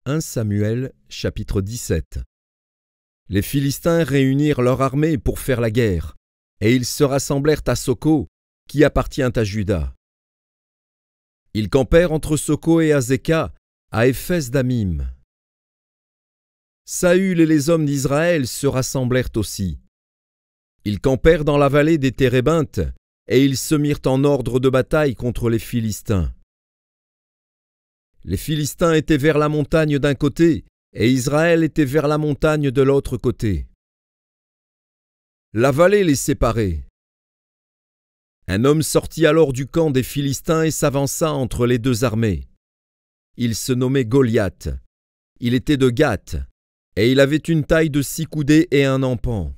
1 Samuel, chapitre 17. Les Philistins réunirent leur armée pour faire la guerre, et ils se rassemblèrent à Soko, qui appartient à Juda. Ils campèrent entre Soko et Azekah, à Éphes-Damim. Saül et les hommes d'Israël se rassemblèrent aussi. Ils campèrent dans la vallée des Térébintes, et ils se mirent en ordre de bataille contre les Philistins. Les Philistins étaient vers la montagne d'un côté, et Israël était vers la montagne de l'autre côté. La vallée les séparait. Un homme sortit alors du camp des Philistins et s'avança entre les deux armées. Il se nommait Goliath. Il était de Gath, et il avait une taille de 6 coudées et un empan.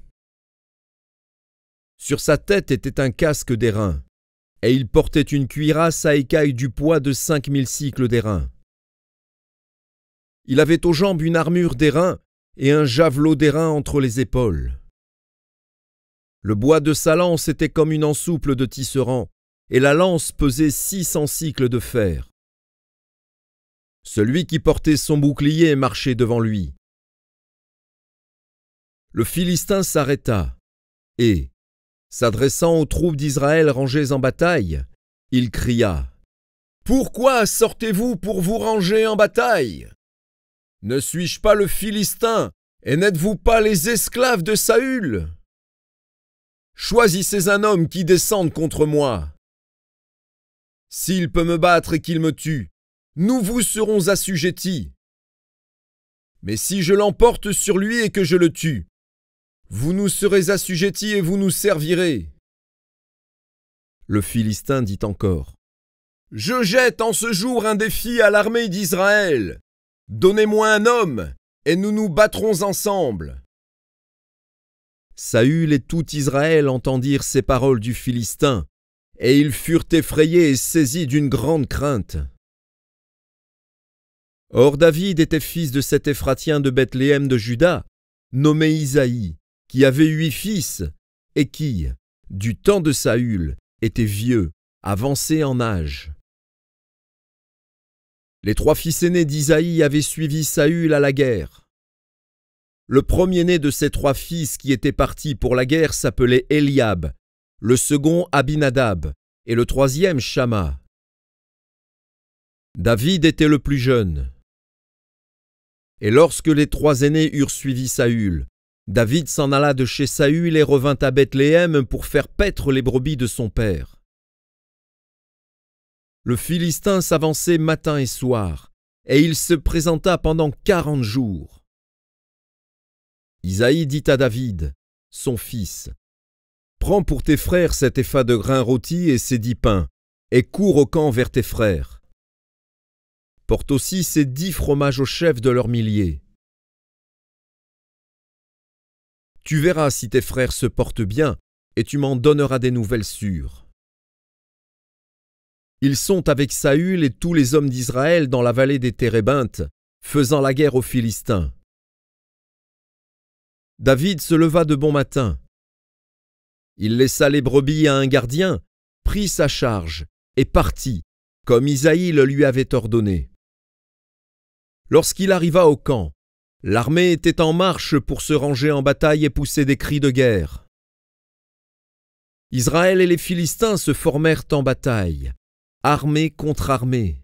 Sur sa tête était un casque d'airain, et il portait une cuirasse à écailles du poids de 5000 cycles d'airain. Il avait aux jambes une armure d'airain et un javelot d'airain entre les épaules. Le bois de sa lance était comme une ensouple de tisserand, et la lance pesait 600 cycles de fer. Celui qui portait son bouclier marchait devant lui. Le Philistin s'arrêta, et, s'adressant aux troupes d'Israël rangées en bataille, il cria : « Pourquoi sortez-vous pour vous ranger en bataille ? Ne suis-je pas le Philistin, et n'êtes-vous pas les esclaves de Saül ? Choisissez un homme qui descende contre moi. S'il peut me battre et qu'il me tue, nous vous serons assujettis. Mais si je l'emporte sur lui et que je le tue, vous nous serez assujettis et vous nous servirez. » Le Philistin dit encore : « Je jette en ce jour un défi à l'armée d'Israël. Donnez-moi un homme, et nous nous battrons ensemble. » Saül et tout Israël entendirent ces paroles du Philistin, et ils furent effrayés et saisis d'une grande crainte. Or David était fils de cet Éphratien de Bethléem de Juda, nommé Isaïe, qui avait 8 fils, et qui, du temps de Saül, était vieux, avancé en âge. Les 3 fils aînés d'Isaïe avaient suivi Saül à la guerre. Le premier-né de ces 3 fils qui étaient partis pour la guerre s'appelait Eliab, le second Abinadab, et le troisième Shama. David était le plus jeune. Et lorsque les 3 aînés eurent suivi Saül, David s'en alla de chez Saül et revint à Bethléem pour faire paître les brebis de son père. Le Philistin s'avançait matin et soir, et il se présenta pendant 40 jours. Isaïe dit à David, son fils : « Prends pour tes frères cet épha de grains rôtis et ces 10 pains, et cours au camp vers tes frères. Porte aussi ces 10 fromages aux chefs de leurs milliers. Tu verras si tes frères se portent bien, et tu m'en donneras des nouvelles sûres. » Ils sont avec Saül et tous les hommes d'Israël dans la vallée des Térébintes, faisant la guerre aux Philistins. David se leva de bon matin. Il laissa les brebis à un gardien, prit sa charge et partit, comme Isaïe le lui avait ordonné. Lorsqu'il arriva au camp, l'armée était en marche pour se ranger en bataille et pousser des cris de guerre. Israël et les Philistins se formèrent en bataille, armée contre armée.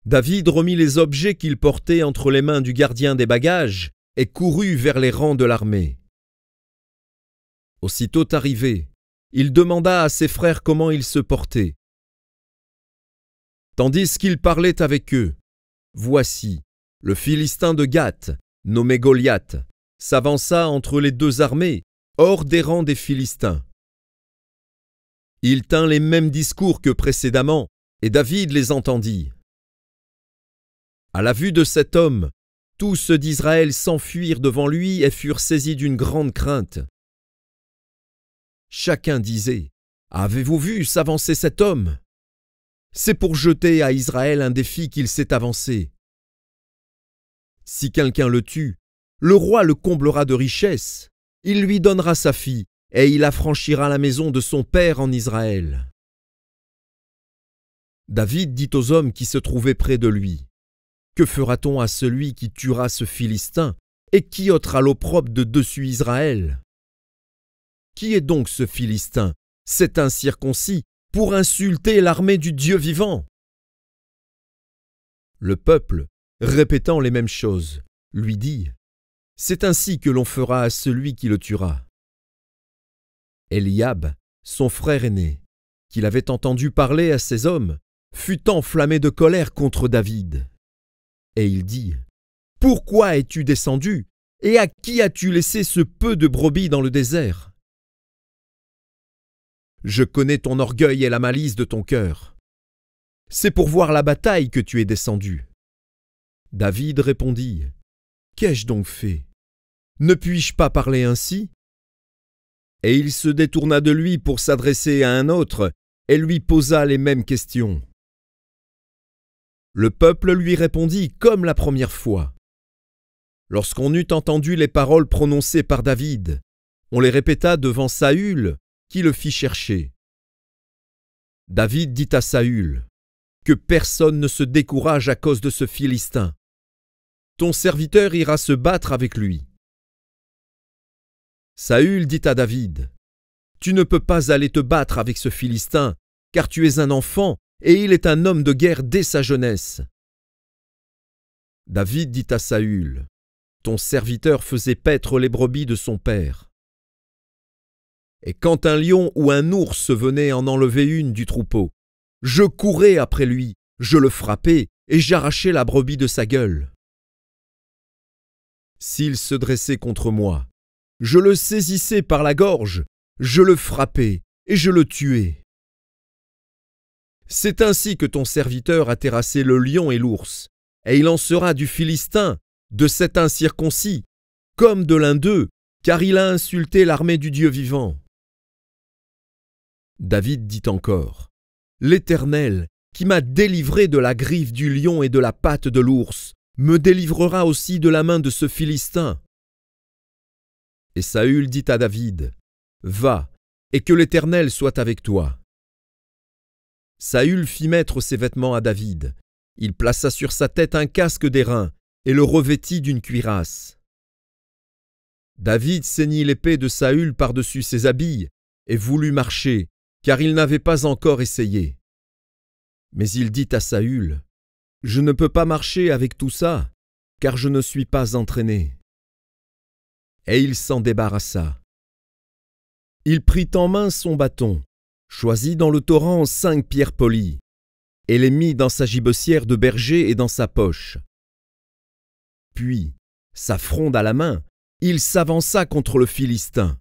David remit les objets qu'il portait entre les mains du gardien des bagages et courut vers les rangs de l'armée. Aussitôt arrivé, il demanda à ses frères comment ils se portaient. Tandis qu'il parlait avec eux, voici, le Philistin de Gath, nommé Goliath, s'avança entre les 2 armées, hors des rangs des Philistins. Il tint les mêmes discours que précédemment, et David les entendit. À la vue de cet homme, tous ceux d'Israël s'enfuirent devant lui et furent saisis d'une grande crainte. Chacun disait : « Avez-vous vu s'avancer cet homme ? C'est pour jeter à Israël un défi qu'il s'est avancé. Si quelqu'un le tue, le roi le comblera de richesses, il lui donnera sa fille, et il affranchira la maison de son père en Israël. » David dit aux hommes qui se trouvaient près de lui : Que fera-t-on à celui qui tuera ce Philistin et qui ôtera l'opprobre de dessus Israël? Qui est donc ce Philistin, cet incirconcis, pour insulter l'armée du Dieu vivant? Le peuple, répétant les mêmes choses, lui dit: C'est ainsi que l'on fera à celui qui le tuera. Eliab, son frère aîné, qu'il avait entendu parler à ces hommes, fut enflammé de colère contre David. Et il dit: Pourquoi es-tu descendu, et à qui as-tu laissé ce peu de brebis dans le désert? Je connais ton orgueil et la malice de ton cœur. C'est pour voir la bataille que tu es descendu. David répondit: Qu'ai-je donc fait? Ne puis-je pas parler ainsi? Et il se détourna de lui pour s'adresser à un autre et lui posa les mêmes questions. Le peuple lui répondit comme la première fois. Lorsqu'on eut entendu les paroles prononcées par David, on les répéta devant Saül, qui le fit chercher. David dit à Saül: Que personne ne se décourage à cause de ce Philistin. Ton serviteur ira se battre avec lui. Saül dit à David: Tu ne peux pas aller te battre avec ce Philistin, car tu es un enfant, et il est un homme de guerre dès sa jeunesse. David dit à Saül: Ton serviteur faisait paître les brebis de son père. Et quand un lion ou un ours venait en enlever une du troupeau, je courais après lui, je le frappais, et j'arrachais la brebis de sa gueule. S'il se dressait contre moi, je le saisissais par la gorge, je le frappais, et je le tuais. C'est ainsi que ton serviteur a terrassé le lion et l'ours, et il en sera du Philistin, de cet incirconcis, comme de l'un d'eux, car il a insulté l'armée du Dieu vivant. David dit encore: L'Éternel, qui m'a délivré de la griffe du lion et de la patte de l'ours, me délivrera aussi de la main de ce Philistin. Et Saül dit à David: Va, et que l'Éternel soit avec toi. Saül fit mettre ses vêtements à David. Il plaça sur sa tête un casque d'airain et le revêtit d'une cuirasse. David ceignit l'épée de Saül par-dessus ses habits et voulut marcher, car il n'avait pas encore essayé. Mais il dit à Saül: Je ne peux pas marcher avec tout ça, car je ne suis pas entraîné. Et il s'en débarrassa. Il prit en main son bâton, choisit dans le torrent 5 pierres polies, et les mit dans sa gibecière de berger et dans sa poche. Puis, sa fronde à la main, il s'avança contre le Philistin.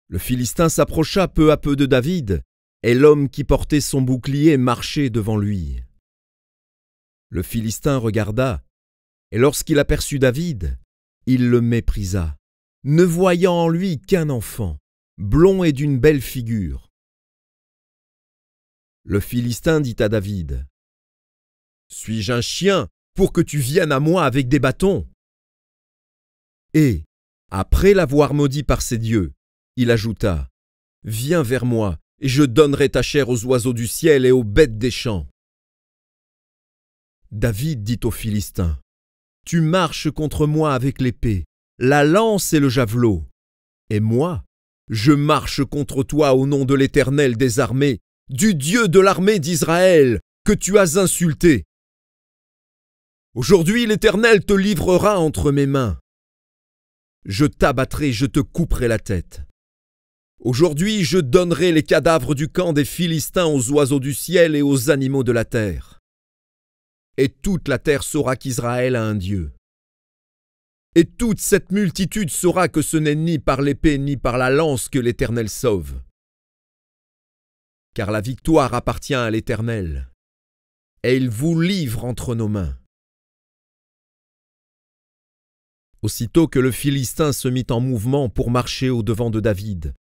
Le Philistin s'approcha peu à peu de David, et l'homme qui portait son bouclier marchait devant lui. Le Philistin regarda, et lorsqu'il aperçut David, il le méprisa, ne voyant en lui qu'un enfant, blond et d'une belle figure. Le Philistin dit à David: Suis-je un chien pour que tu viennes à moi avec des bâtons? Et, après l'avoir maudit par ses dieux, il ajouta: Viens vers moi, et je donnerai ta chair aux oiseaux du ciel et aux bêtes des champs. David dit aux Philistins: Tu marches contre moi avec l'épée, la lance et le javelot. Et moi, je marche contre toi au nom de l'Éternel des armées, du Dieu de l'armée d'Israël, que tu as insulté. Aujourd'hui, l'Éternel te livrera entre mes mains. Je t'abattrai, je te couperai la tête. Aujourd'hui, je donnerai les cadavres du camp des Philistins aux oiseaux du ciel et aux animaux de la terre. Et toute la terre saura qu'Israël a un Dieu. Et toute cette multitude saura que ce n'est ni par l'épée ni par la lance que l'Éternel sauve. Car la victoire appartient à l'Éternel, et il vous livre entre nos mains. Aussitôt que le Philistin se mit en mouvement pour marcher au-devant de David,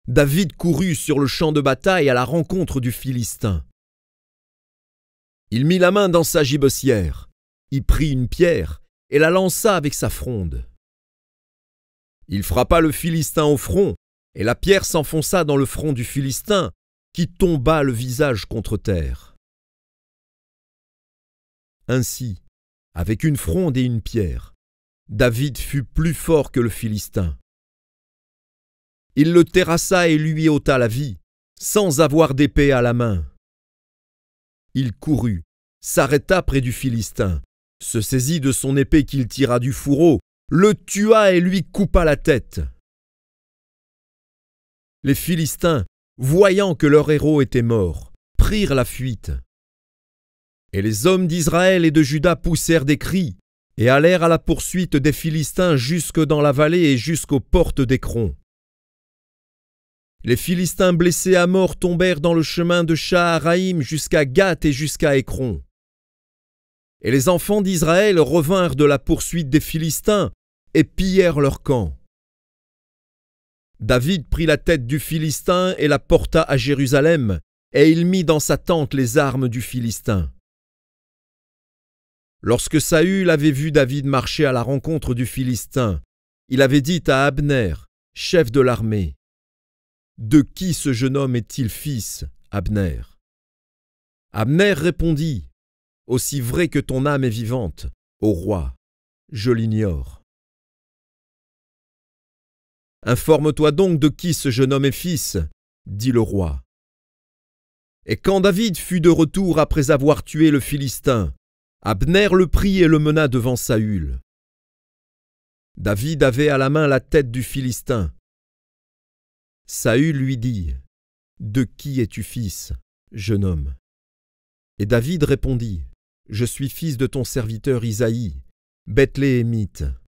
David courut sur le champ de bataille à la rencontre du Philistin. Il mit la main dans sa gibecière, y prit une pierre et la lança avec sa fronde. Il frappa le Philistin au front, et la pierre s'enfonça dans le front du Philistin, qui tomba le visage contre terre. Ainsi, avec une fronde et une pierre, David fut plus fort que le Philistin. Il le terrassa et lui ôta la vie, sans avoir d'épée à la main. Il courut, s'arrêta près du Philistin, se saisit de son épée qu'il tira du fourreau, le tua et lui coupa la tête. Les Philistins, voyant que leur héros était mort, prirent la fuite. Et les hommes d'Israël et de Juda poussèrent des cris et allèrent à la poursuite des Philistins jusque dans la vallée et jusqu'aux portes d'Écron. Les Philistins blessés à mort tombèrent dans le chemin de Shaharaïm jusqu'à Gath et jusqu'à Écron. Et les enfants d'Israël revinrent de la poursuite des Philistins et pillèrent leur camp. David prit la tête du Philistin et la porta à Jérusalem, et il mit dans sa tente les armes du Philistin. Lorsque Saül avait vu David marcher à la rencontre du Philistin, il avait dit à Abner, chef de l'armée, « De qui ce jeune homme est-il fils, Abner ?» Abner répondit, « Aussi vrai que ton âme est vivante, ô roi, je l'ignore. » « Informe-toi donc de qui ce jeune homme est fils, dit le roi. Et quand David fut de retour après avoir tué le Philistin, Abner le prit et le mena devant Saül. David avait à la main la tête du Philistin. Saül lui dit, « De qui es-tu fils, jeune homme ?» Et David répondit, « Je suis fils de ton serviteur Isaïe, Bethléemite. »